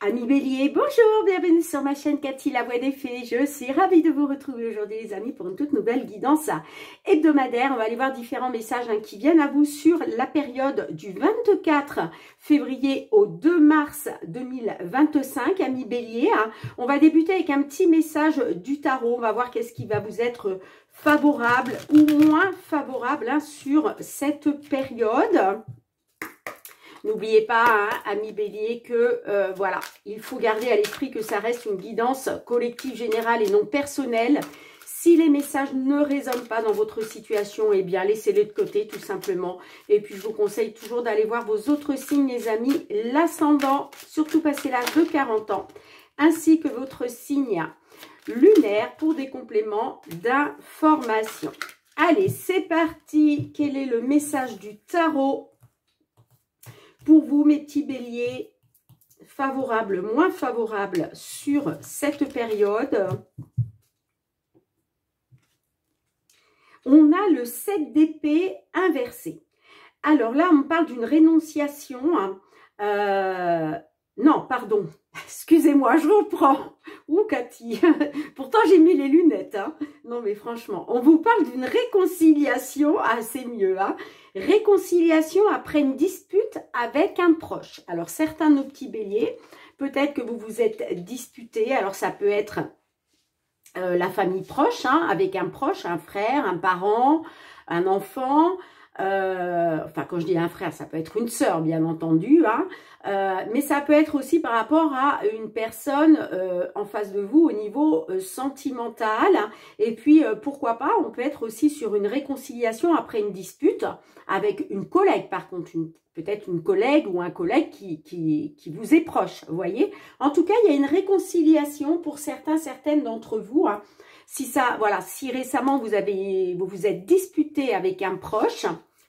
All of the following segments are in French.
Amis Bélier, bonjour, bienvenue sur ma chaîne Cathy la Voix des Fées. Je suis ravie de vous retrouver aujourd'hui les amis pour une toute nouvelle guidance hebdomadaire. On va aller voir différents messages qui viennent à vous sur la période du 24 février au 2 mars 2025, amis Bélier. On va débuter avec un petit message du tarot. On va voir qu'est-ce qui va vous être favorable ou moins favorable sur cette période. N'oubliez pas, amis Bélier, que voilà, il faut garder à l'esprit que ça reste une guidance collective générale et non personnelle. Si les messages ne résonnent pas dans votre situation, eh bien, laissez-les de côté, tout simplement. Et puis, je vous conseille toujours d'aller voir vos autres signes, les amis, l'ascendant, surtout passé l'âge de 40 ans, ainsi que votre signe lunaire pour des compléments d'information. Allez, c'est parti. Quel est le message du tarot pour vous, mes petits béliers, favorable, moins favorable sur cette période? On a le 7 d'épée inversé. Alors là, on parle d'une rénonciation. Non, pardon. Excusez-moi, je reprends. Ouh, Cathy. Pourtant, j'ai mis les lunettes. Non, mais franchement, on vous parle d'une réconciliation. Ah, c'est mieux. Réconciliation après une dispute avec un proche. Alors, certains de nos petits béliers, peut-être que vous vous êtes disputés. Alors, ça peut être la famille proche, avec un proche, un frère, un parent, un enfant. Enfin, quand je dis un frère, ça peut être une sœur, bien entendu, mais ça peut être aussi par rapport à une personne en face de vous au niveau sentimental. Et puis, pourquoi pas, on peut être aussi sur une réconciliation après une dispute avec une collègue, par contre, peut-être une collègue ou un collègue qui vous est proche, vous voyez. En tout cas, il y a une réconciliation pour certaines d'entre vous, Si ça, voilà, si récemment vous vous êtes disputé avec un proche,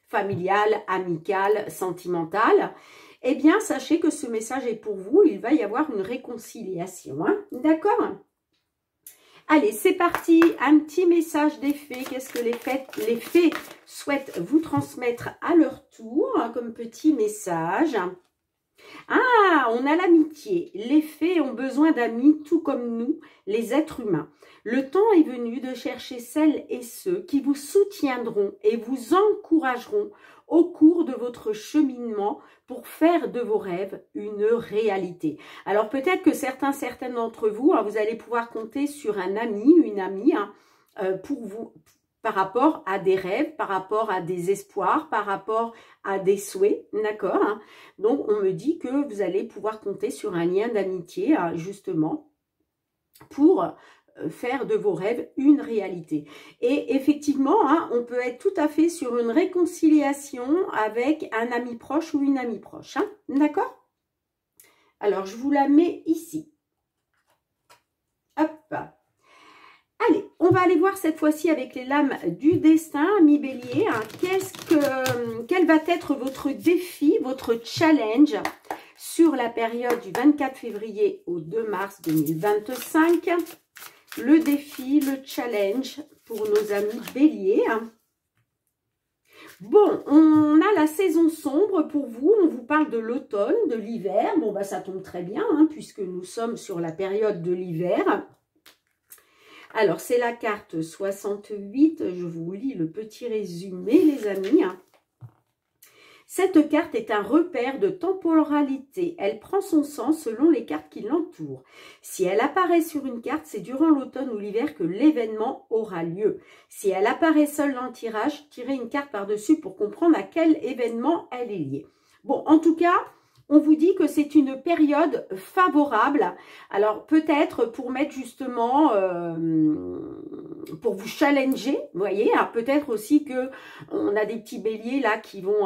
familial, amical, sentimental, eh bien, sachez que ce message est pour vous. Il va y avoir une réconciliation, d'accord? Allez, c'est parti. Un petit message des fées. Qu'est-ce que les fées souhaitent vous transmettre à leur tour, comme petit message? Ah, on a l'amitié. Les fées ont besoin d'amis, tout comme nous, les êtres humains. Le temps est venu de chercher celles et ceux qui vous soutiendront et vous encourageront au cours de votre cheminement pour faire de vos rêves une réalité. Alors peut-être que certaines d'entre vous, vous allez pouvoir compter sur un ami, une amie, pour vous, par rapport à des rêves, par rapport à des espoirs, par rapport à des souhaits, d'accord? Donc, on me dit que vous allez pouvoir compter sur un lien d'amitié, justement, pour faire de vos rêves une réalité. Et effectivement, on peut être tout à fait sur une réconciliation avec un ami proche ou une amie proche, d'accord? Alors, je vous la mets ici. Hop. Allez, on va aller voir cette fois-ci avec les lames du destin, amis bélier. Quel va être votre défi, votre challenge sur la période du 24 février au 2 mars 2025? Le défi, le challenge pour nos amis béliers. Bon, on a la saison sombre pour vous. On vous parle de l'automne, de l'hiver. Bon, ça tombe très bien, puisque nous sommes sur la période de l'hiver. Alors, c'est la carte 68. Je vous lis le petit résumé, les amis. Cette carte est un repère de temporalité. Elle prend son sens selon les cartes qui l'entourent. Si elle apparaît sur une carte, c'est durant l'automne ou l'hiver que l'événement aura lieu. Si elle apparaît seule dans le tirage, tirez une carte par-dessus pour comprendre à quel événement elle est liée. Bon, en tout cas, on vous dit que c'est une période favorable. Alors, peut-être pour mettre justement, pour vous challenger, vous voyez. Peut-être aussi que on a des petits béliers là qui vont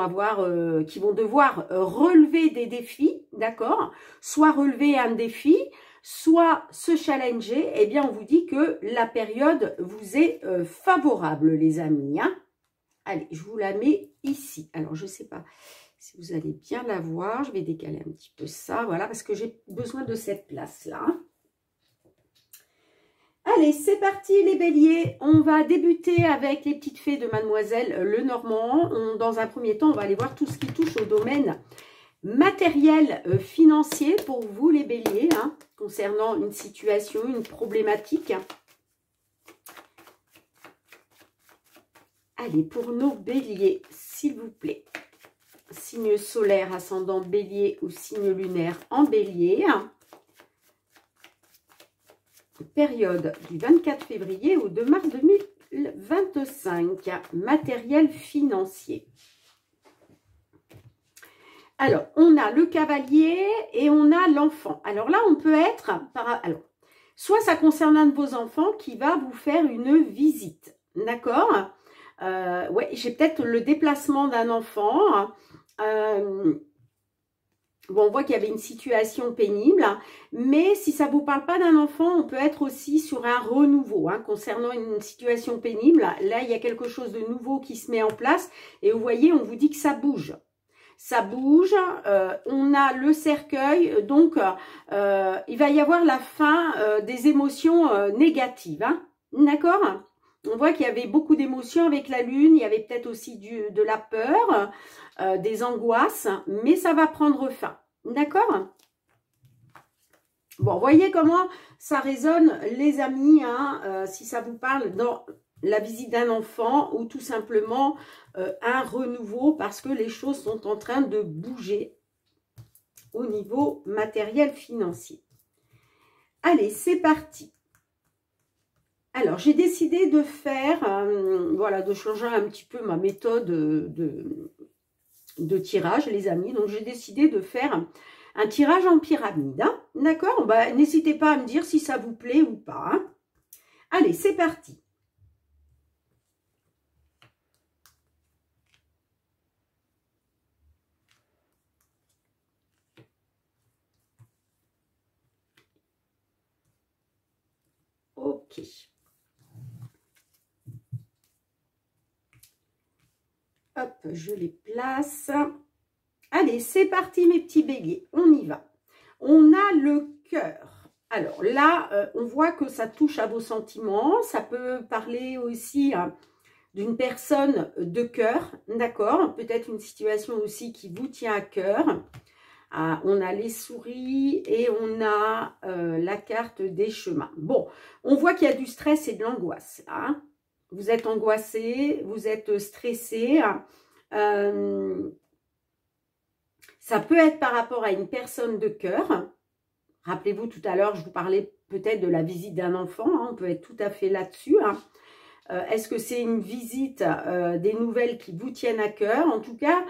devoir relever des défis, d'accord? Soit relever un défi, soit se challenger. Eh bien, on vous dit que la période vous est favorable, les amis. Allez, je vous la mets ici. Alors, je ne sais pas si vous allez bien la voir, je vais décaler un petit peu ça, voilà, parce que j'ai besoin de cette place-là. Allez, c'est parti les béliers. On va débuter avec les petites fées de Mademoiselle Lenormand. Dans un premier temps, on va aller voir tout ce qui touche au domaine Matériel financier pour vous les béliers, hein, concernant une situation, une problématique. Allez, pour nos béliers, s'il vous plaît. Signe solaire, ascendant bélier ou signe lunaire en bélier. Période du 24 février au 2 mars 2025. Matériel financier. Alors, on a le cavalier et on a l'enfant. Alors là, on peut être... Alors, soit ça concerne un de vos enfants qui va vous faire une visite. D'accord? Ouais, j'ai peut-être le déplacement d'un enfant. Bon, on voit qu'il y avait une situation pénible, mais si ça ne vous parle pas d'un enfant, on peut être aussi sur un renouveau, hein, concernant une situation pénible. Là, il y a quelque chose de nouveau qui se met en place et vous voyez, on vous dit que ça bouge. Ça bouge, on a le cercueil, donc il va y avoir la fin des émotions négatives, hein, d'accord? On voit qu'il y avait beaucoup d'émotions avec la lune, il y avait peut-être aussi de la peur, des angoisses, mais ça va prendre fin, d'accord? Bon, voyez comment ça résonne, les amis, hein, si ça vous parle dans la visite d'un enfant ou tout simplement un renouveau parce que les choses sont en train de bouger au niveau matériel financier. Allez, c'est parti. Alors, j'ai décidé de faire, voilà, de changer un petit peu ma méthode de tirage, les amis. Donc, j'ai décidé de faire un tirage en pyramide. Hein, d'accord? Bah, n'hésitez pas à me dire si ça vous plaît ou pas. Hein. Allez, c'est parti. Ok. Hop, je les place. Allez, c'est parti mes petits béliers, on y va. On a le cœur. Alors là, on voit que ça touche à vos sentiments. Ça peut parler aussi d'une personne de cœur, d'accord? Peut-être une situation aussi qui vous tient à cœur. On a les souris et on a la carte des chemins. Bon, on voit qu'il y a du stress et de l'angoisse. Hein? Vous êtes angoissé, vous êtes stressé. Ça peut être par rapport à une personne de cœur. Rappelez-vous, tout à l'heure, je vous parlais peut-être de la visite d'un enfant. Hein, on peut être tout à fait là-dessus. Hein. Est-ce que c'est une visite, des nouvelles qui vous tiennent à cœur? En tout cas,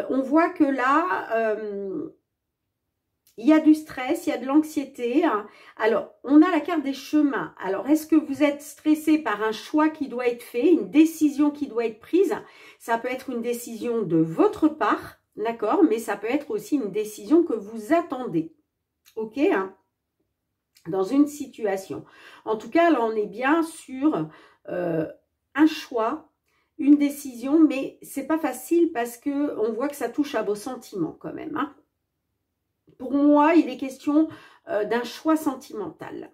on voit que là, il y a du stress, il y a de l'anxiété. Hein. Alors, on a la carte des chemins. Alors, est-ce que vous êtes stressé par un choix qui doit être fait, une décision qui doit être prise? Ça peut être une décision de votre part. D'accord, mais ça peut être aussi une décision que vous attendez. Ok, hein, dans une situation. En tout cas, là, on est bien sur un choix, une décision, mais c'est pas facile parce que on voit que ça touche à vos sentiments quand même. Hein. Pour moi, il est question d'un choix sentimental.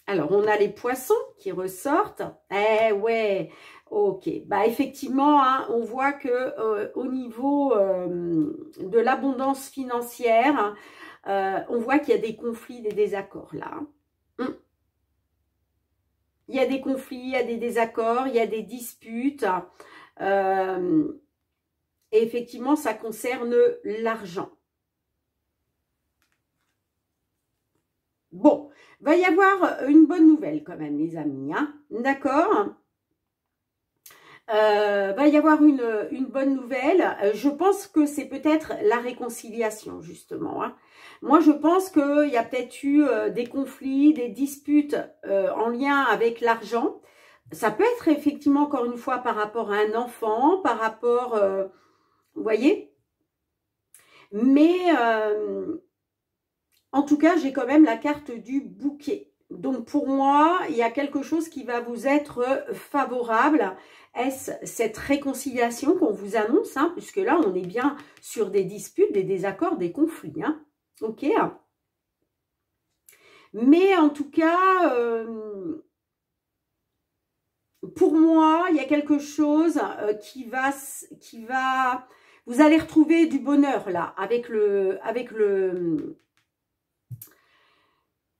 Alors, on a les poissons qui ressortent. Eh ouais, ok. Bah, effectivement, hein, on voit que au niveau de l'abondance financière, on voit qu'il y a des conflits, des désaccords là. Il y a des conflits, il y a des désaccords, il y a des disputes. Et effectivement, ça concerne l'argent. Bon, va y avoir une bonne nouvelle quand même, les amis. Hein, d'accord? Va y avoir une bonne nouvelle. Je pense que c'est peut-être la réconciliation, justement. Hein. Moi, je pense qu'il y a peut-être eu des conflits, des disputes en lien avec l'argent. Ça peut être effectivement, encore une fois, par rapport à un enfant, par rapport... vous voyez? Mais... en tout cas, j'ai quand même la carte du bouquet. Donc, pour moi, il y a quelque chose qui va vous être favorable. Est-ce cette réconciliation qu'on vous annonce, hein, puisque là, on est bien sur des disputes, des désaccords, des conflits. Hein, ok. Mais en tout cas, pour moi, il y a quelque chose qui va Vous allez retrouver du bonheur là, avec le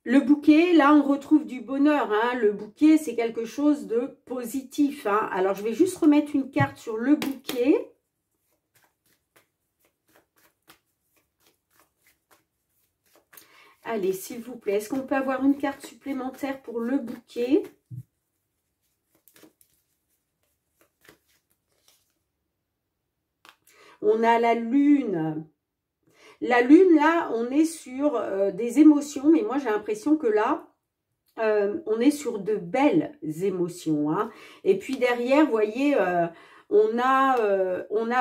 bouquet. Là, on retrouve du bonheur. Hein. Le bouquet, c'est quelque chose de positif. Hein. Alors, je vais juste remettre une carte sur le bouquet. Allez, s'il vous plaît, est-ce qu'on peut avoir une carte supplémentaire pour le bouquet? On a la lune. La lune, là, on est sur des émotions, mais moi, j'ai l'impression que là, on est sur de belles émotions. Hein. Et puis derrière, vous voyez, on a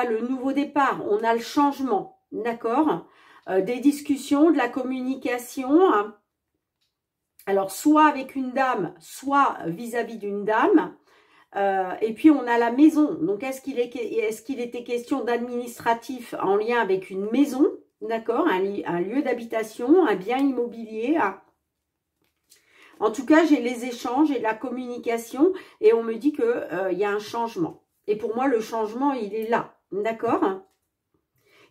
le nouveau départ, on a le changement, d'accord? Des discussions, de la communication. Hein. Alors, soit avec une dame, soit vis-à-vis d'une dame. Et puis, on a la maison. Donc, est-ce qu'il était question d'administratif en lien avec une maison, d'accord, un lieu d'habitation, un bien immobilier. En tout cas, j'ai les échanges et la communication et on me dit qu'il y a un changement. Et pour moi, le changement, il est là, d'accord?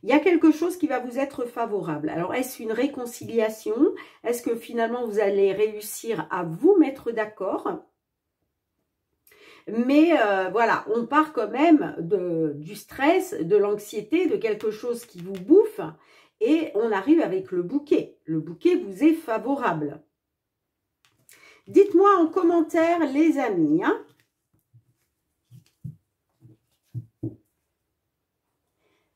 Il y a quelque chose qui va vous être favorable. Alors, est-ce une réconciliation? Est-ce que finalement, vous allez réussir à vous mettre d'accord? Mais voilà, on part quand même du stress, de l'anxiété, de quelque chose qui vous bouffe. Et on arrive avec le bouquet. Le bouquet vous est favorable. Dites-moi en commentaire, les amis. Hein.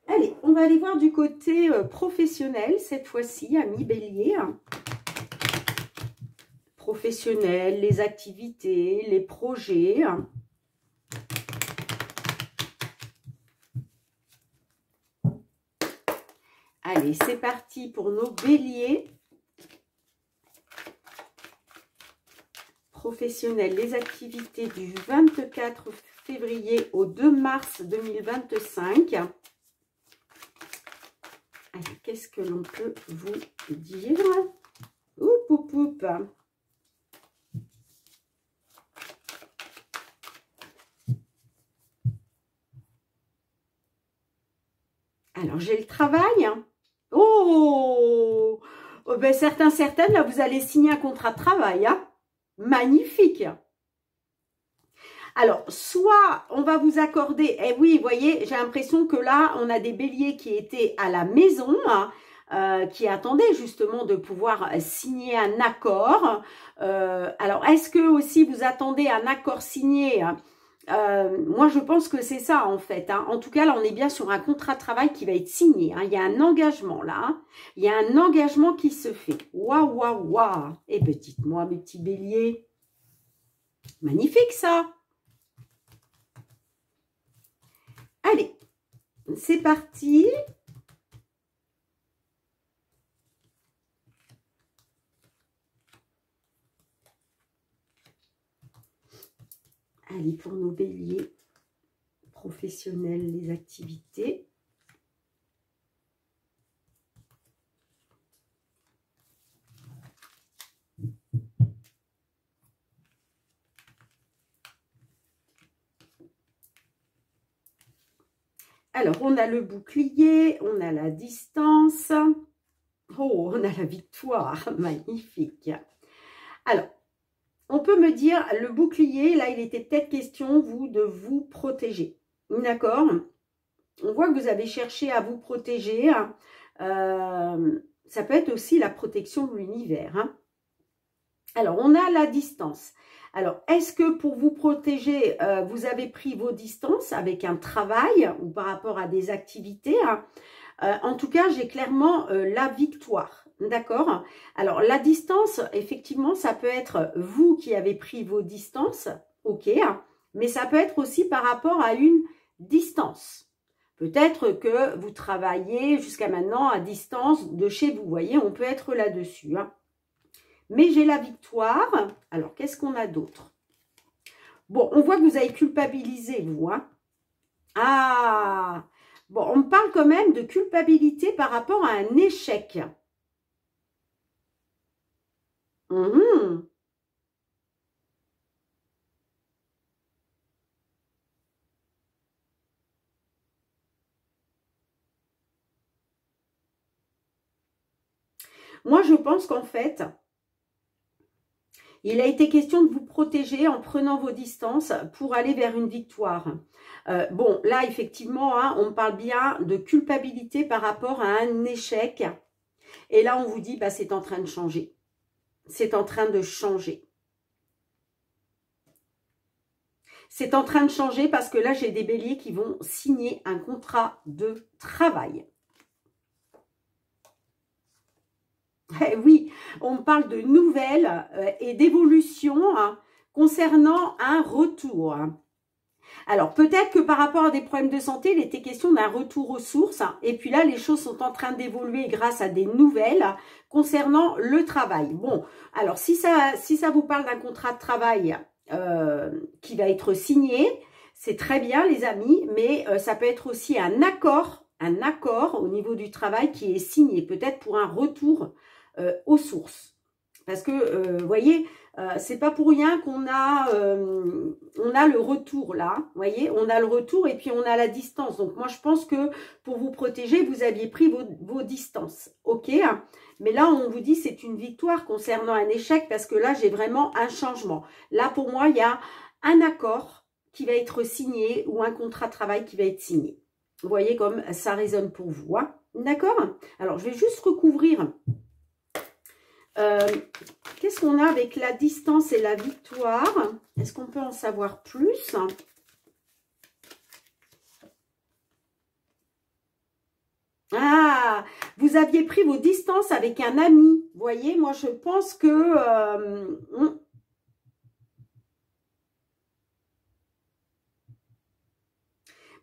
Allez, on va aller voir du côté professionnel cette fois-ci, amis Bélier. Hein. Professionnel, les activités, les projets. Hein. Allez, c'est parti pour nos béliers. Professionnels, les activités du 24 février au 2 mars 2025. Allez, qu'est-ce que l'on peut vous dire? Oup, oup, oup. Alors, j'ai le travail. Oh, oh ben, certaines, là, vous allez signer un contrat de travail. Hein. Magnifique. Alors, soit on va vous accorder, et oui, vous voyez, j'ai l'impression que là, on a des béliers qui étaient à la maison, hein, qui attendaient justement de pouvoir signer un accord. Alors, est-ce que aussi vous attendez un accord signé? Moi, je pense que c'est ça, en fait. Hein. En tout cas, là, on est bien sur un contrat de travail qui va être signé. Hein. Il y a un engagement, là. Hein. Il y a un engagement qui se fait. Waouh, waouh, waouh. Eh bien, dites-moi, mes petits béliers. Magnifique, ça. Allez, c'est parti. Allez, pour nos béliers professionnels, les activités. Alors, on a le bouclier, on a la distance. Oh, on a la victoire. Magnifique. Alors, on peut me dire, le bouclier, là, il était peut-être question, vous, de vous protéger. D'accord? On voit que vous avez cherché à vous protéger. Hein. Ça peut être aussi la protection de l'univers. Hein. Alors, on a la distance. Alors, est-ce que pour vous protéger, vous avez pris vos distances avec un travail ou par rapport à des activités? Hein? En tout cas, j'ai clairement la victoire. D'accord? Alors, la distance, effectivement, ça peut être vous qui avez pris vos distances. Ok. Hein, mais ça peut être aussi par rapport à une distance. Peut-être que vous travaillez jusqu'à maintenant à distance de chez vous. Vous voyez, on peut être là-dessus. Hein. Mais j'ai la victoire. Alors, qu'est-ce qu'on a d'autre? Bon, on voit que vous avez culpabilisé, vous. Hein. Ah! Bon, on me parle quand même de culpabilité par rapport à un échec. Mmh. Moi, je pense qu'en fait, il a été question de vous protéger en prenant vos distances pour aller vers une victoire. Bon, là, effectivement, hein, on parle bien de culpabilité par rapport à un échec. Et là, on vous dit, bah, c'est en train de changer. C'est en train de changer. C'est en train de changer parce que là, j'ai des béliers qui vont signer un contrat de travail. Eh oui, on parle de nouvelles et d'évolution hein, concernant un retour. Alors, peut-être que par rapport à des problèmes de santé, il était question d'un retour aux sources. Et puis là, les choses sont en train d'évoluer grâce à des nouvelles concernant le travail. Bon, alors si ça vous parle d'un contrat de travail qui va être signé, c'est très bien les amis, mais ça peut être aussi un accord au niveau du travail qui est signé, peut-être pour un retour aux sources. Parce que, vous voyez, c'est pas pour rien qu'on a, on a le retour là, vous voyez, on a le retour et puis on a la distance. Donc moi, je pense que pour vous protéger, vous aviez pris vos distances, ok. Mais là, on vous dit c'est une victoire concernant un échec parce que là, j'ai vraiment un changement. Là, pour moi, il y a un accord qui va être signé ou un contrat de travail qui va être signé. Vous voyez comme ça résonne pour vous, hein, d'accord? Alors, je vais juste recouvrir... qu'est-ce qu'on a avec la distance et la victoire? Est-ce qu'on peut en savoir plus? Ah, vous aviez pris vos distances avec un ami. Vous voyez, moi je pense que...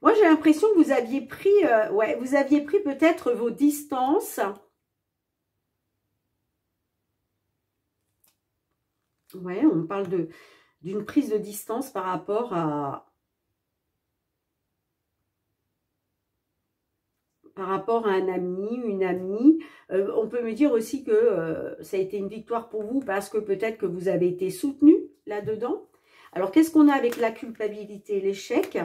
moi j'ai l'impression que vous aviez pris... ouais, vous aviez pris peut-être vos distances... Ouais, on parle d'une prise de distance par rapport à un ami, une amie. On peut me dire aussi que ça a été une victoire pour vous parce que peut-être que vous avez été soutenu là-dedans. Alors, qu'est-ce qu'on a avec la culpabilité, l'échec?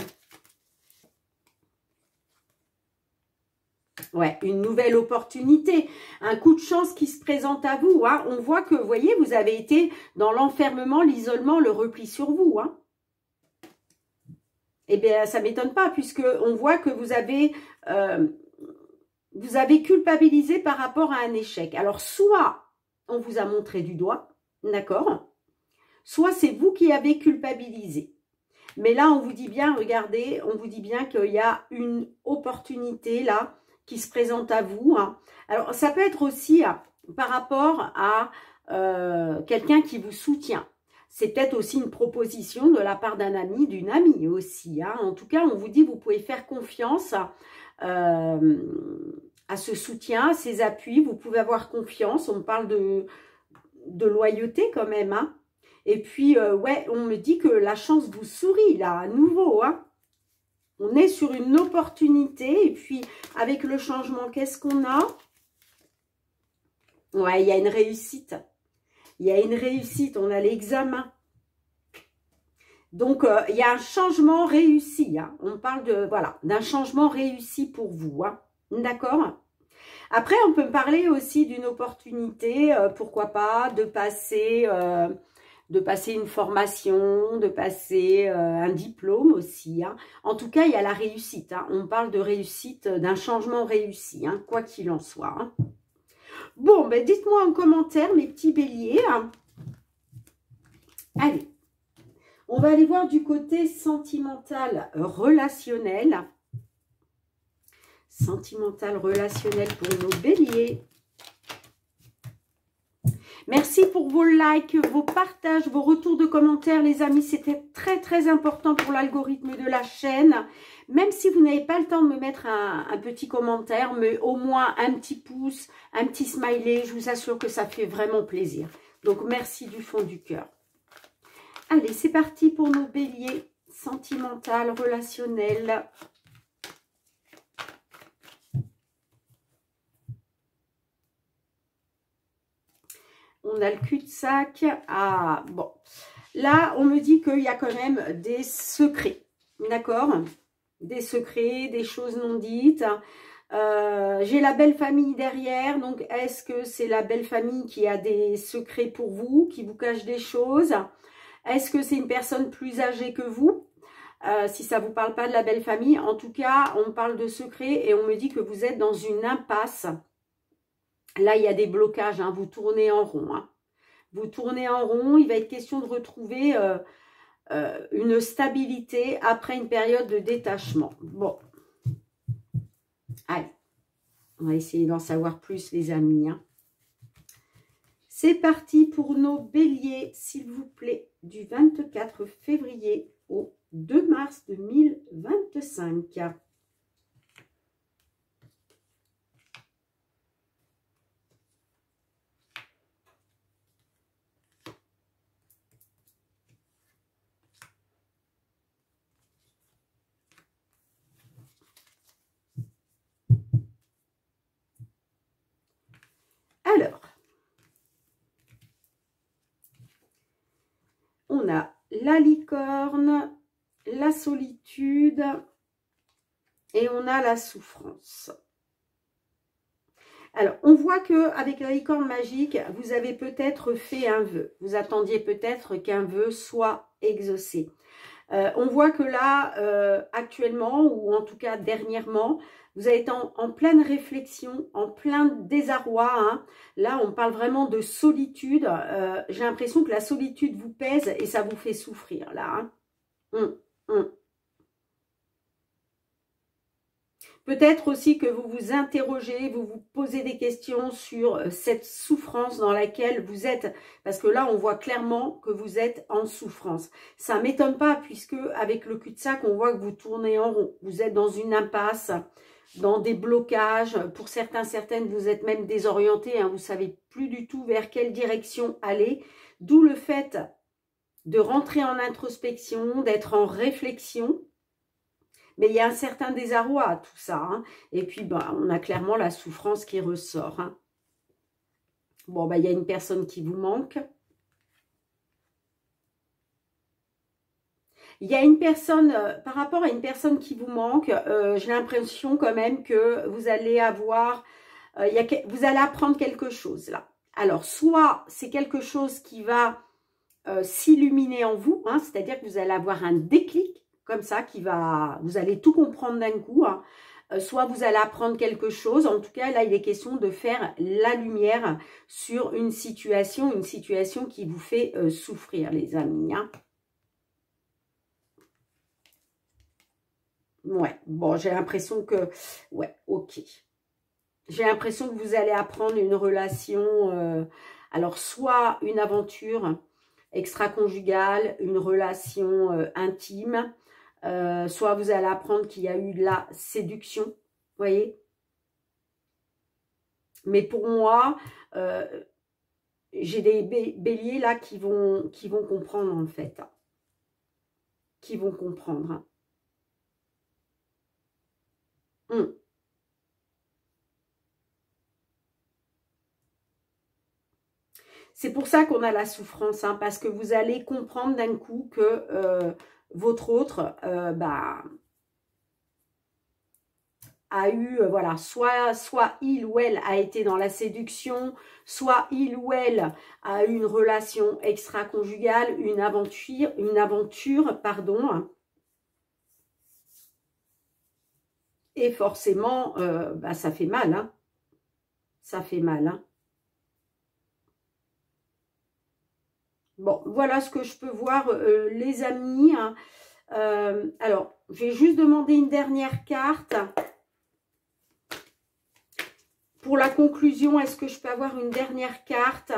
Ouais, une nouvelle opportunité, un coup de chance qui se présente à vous. Hein. On voit que, vous voyez, vous avez été dans l'enfermement, l'isolement, le repli sur vous. Hein. Eh bien, ça ne m'étonne pas puisque on voit que vous avez culpabilisé par rapport à un échec. Alors, soit on vous a montré du doigt, d'accord? Soit c'est vous qui avez culpabilisé. Mais là, on vous dit bien, regardez, on vous dit bien qu'il y a une opportunité là, qui se présente à vous. Hein. Alors, ça peut être aussi par rapport à quelqu'un qui vous soutient. C'est peut-être aussi une proposition de la part d'un ami, d'une amie aussi. Hein. En tout cas, on vous dit vous pouvez faire confiance à ce soutien, à ces appuis. Vous pouvez avoir confiance. On parle de loyauté quand même. Hein. Et puis, ouais, on me dit que la chance vous sourit là, à nouveau. Hein. On est sur une opportunité. Et puis, avec le changement, qu'est-ce qu'on a? Ouais, il y a une réussite. Il y a une réussite. On a l'examen. Donc, il y a un changement réussi. Hein. On parle de, voilà, d'un changement réussi pour vous. Hein. D'accord? Après, on peut me parler aussi d'une opportunité, pourquoi pas, de passer une formation, de passer un diplôme aussi. Hein. En tout cas, il y a la réussite. Hein. On parle de réussite, d'un changement réussi, hein, quoi qu'il en soit. Hein. Bon, ben dites-moi en commentaire, mes petits béliers. Hein. Allez, on va aller voir du côté sentimental relationnel. Sentimental relationnel pour nos béliers. Merci pour vos likes, vos partages, vos retours de commentaires, les amis. C'était très, très important pour l'algorithme de la chaîne. Même si vous n'avez pas le temps de me mettre un petit commentaire, mais au moins un petit pouce, un petit smiley, je vous assure que ça fait vraiment plaisir. Donc, merci du fond du cœur. Allez, c'est parti pour nos béliers. Sentimental, relationnel. On a le cul-de-sac. Ah, bon. Là, on me dit qu'il y a quand même des secrets. D'accord? Des secrets, des choses non dites. J'ai la belle famille derrière, donc est-ce que c'est la belle famille qui a des secrets pour vous, qui vous cache des choses? Est-ce que c'est une personne plus âgée que vous? Si ça ne vous parle pas de la belle famille, en tout cas, on parle de secrets et on me dit que vous êtes dans une impasse. Là, il y a des blocages, hein, vous tournez en rond. Hein. Vous tournez en rond, il va être question de retrouver une stabilité après une période de détachement. Bon, allez, on va essayer d'en savoir plus, les amis. Hein. C'est parti pour nos béliers, s'il vous plaît, du 24 février au 2 mars 2025. Alors, on a la licorne, la solitude et on a la souffrance. Alors, on voit qu'avec la licorne magique, vous avez peut-être fait un vœu. Vous attendiez peut-être qu'un vœu soit exaucé. On voit que là, actuellement, ou en tout cas dernièrement, vous êtes en pleine réflexion, en plein désarroi. Hein. Là, on parle vraiment de solitude. J'ai l'impression que la solitude vous pèse et ça vous fait souffrir, là. Hein. Peut-être aussi que vous vous interrogez, vous vous posez des questions sur cette souffrance dans laquelle vous êtes. Parce que là, on voit clairement que vous êtes en souffrance. Ça ne m'étonne pas puisque avec le cul-de-sac, on voit que vous tournez en rond. Vous êtes dans une impasse, dans des blocages. Pour certains, certaines, vous êtes même désorientés. Hein, vous ne savez plus du tout vers quelle direction aller. D'où le fait de rentrer en introspection, d'être en réflexion. Mais il y a un certain désarroi à tout ça. Hein. Et puis, bah, on a clairement la souffrance qui ressort. Hein. Bon, bah, il y a une personne qui vous manque. Il y a une personne, par rapport à une personne qui vous manque, j'ai l'impression quand même que vous allez avoir, vous allez apprendre quelque chose là. Alors, soit c'est quelque chose qui va s'illuminer en vous, hein, c'est-à-dire que vous allez avoir un déclic, comme ça, vous allez tout comprendre d'un coup, hein. Soit vous allez apprendre quelque chose, en tout cas là il est question de faire la lumière sur une situation qui vous fait souffrir les amis. Hein. Ouais, bon j'ai l'impression que, ouais, ok. J'ai l'impression que vous allez apprendre une relation, alors soit une aventure extra-conjugale, une relation intime, soit vous allez apprendre qu'il y a eu de la séduction, vous voyez. Mais pour moi, j'ai des béliers là qui vont comprendre en fait. Qui vont comprendre. Hein. C'est pour ça qu'on a la souffrance, hein, parce que vous allez comprendre d'un coup que votre autre, bah, a eu, voilà, soit il ou elle a été dans la séduction, soit il ou elle a eu une relation extra-conjugale, une aventure, pardon. Et forcément, bah, ça fait mal, hein. Ça fait mal, hein. Bon, voilà ce que je peux voir, les amis. Hein. Alors, je vais juste demander une dernière carte. Pour la conclusion, est-ce que je peux avoir une dernière carte?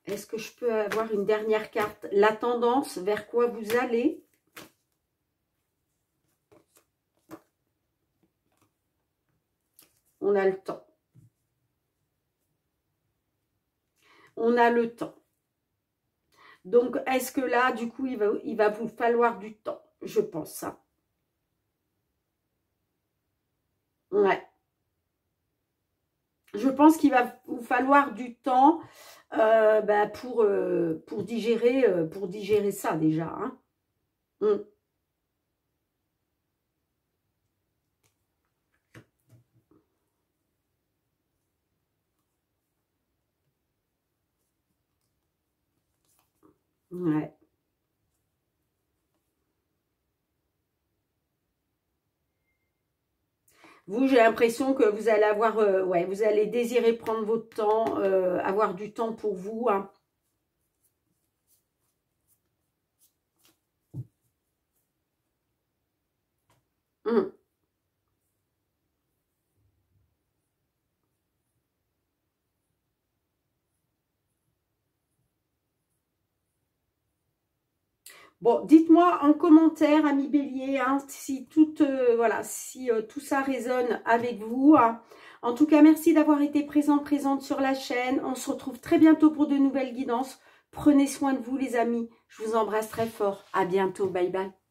Est-ce que je peux avoir une dernière carte? La tendance, vers quoi vous allez? On a le temps. On a le temps. Donc, est-ce que là, du coup, il va vous falloir du temps? Je pense ça. Ouais. Je pense qu'il va vous falloir du temps bah, pour digérer ça déjà. Hein. Ouais. Vous, j'ai l'impression que vous allez avoir, ouais, vous allez désirer prendre votre temps, avoir du temps pour vous, hein. Hum. Bon, dites-moi en commentaire, amis bélier, hein, si tout, voilà, si tout ça résonne avec vous, hein. En tout cas, merci d'avoir été présente sur la chaîne. On se retrouve très bientôt pour de nouvelles guidances. Prenez soin de vous, les amis. Je vous embrasse très fort. À bientôt. Bye bye.